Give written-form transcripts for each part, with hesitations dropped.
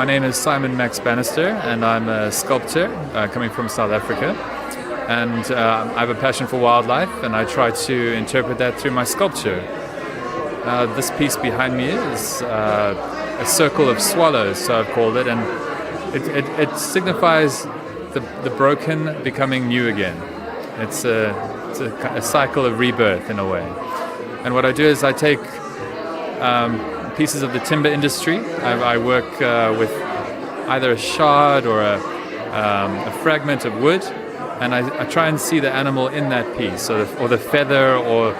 My name is Simon Max Bannister, and I'm a sculptor coming from South Africa. And I have a passion for wildlife, and I try to interpret that through my sculpture. This piece behind me is a circle of swallows, so I've called it, and it signifies the broken becoming new again. It's a cycle of rebirth in a way. And what I do is I take pieces of the timber industry. I work with either a shard or a fragment of wood, and I try and see the animal in that piece, or the feather, or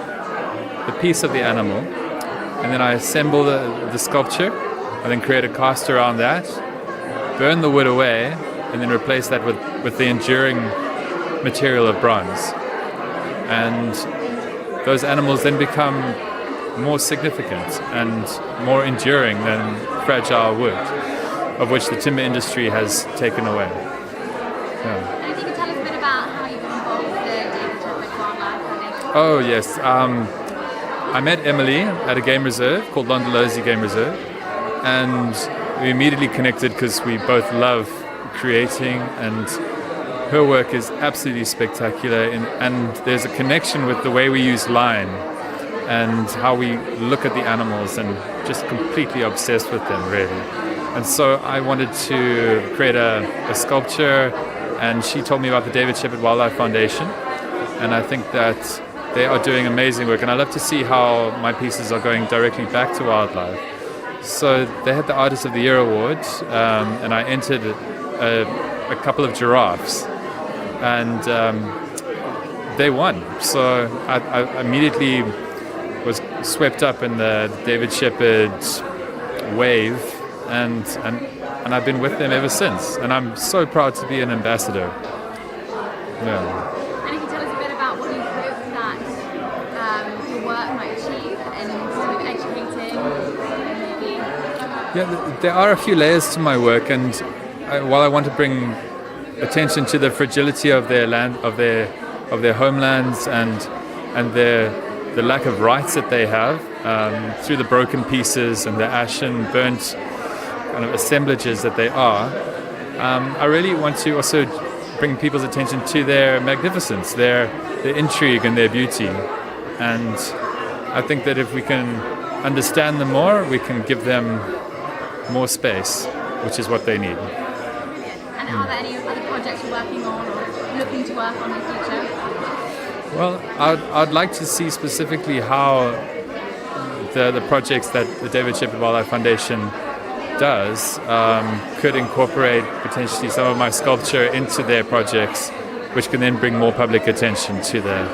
the piece of the animal. And then I assemble the sculpture, and then create a cast around that, burn the wood away, and then replace that with the enduring material of bronze. And those animals then become more significant and more enduring than fragile wood, of which the timber industry has taken away. Yeah. And if you could tell us a bit about how you got involved with the David Shepherd Wildlife Foundation. Oh yes, I met Emily at a game reserve called Londolozi Game Reserve, and we immediately connected because we both love creating, and her work is absolutely spectacular, and there's a connection with the way we use line and how we look at the animals, and just completely obsessed with them, really. And so I wanted to create a sculpture, and she told me about the David Shepherd Wildlife Foundation, and I think that they are doing amazing work, and I love to see how my pieces are going directly back to wildlife. So they had the Artist of the Year award, and I entered a couple of giraffes, and they won. So I immediately was swept up in the David Shepherd wave, and I've been with them ever since, and I'm so proud to be an ambassador. Yeah. And if you tell us a bit about what you hope that your work might achieve in sort of educating, maybe. Yeah, there are a few layers to my work, and while I want to bring attention to the fragility of their land, of their homelands, and the lack of rights that they have through the broken pieces and the ashen, burnt kind of assemblages that they are, I really want to also bring people's attention to their magnificence, their intrigue and their beauty. And I think that if we can understand them more, we can give them more space, which is what they need. And are there any other projects you're working on or looking to work on in the future? Well, I'd like to see specifically how the projects that the David Shepherd Wildlife Foundation does could incorporate potentially some of my sculpture into their projects, which can then bring more public attention to them.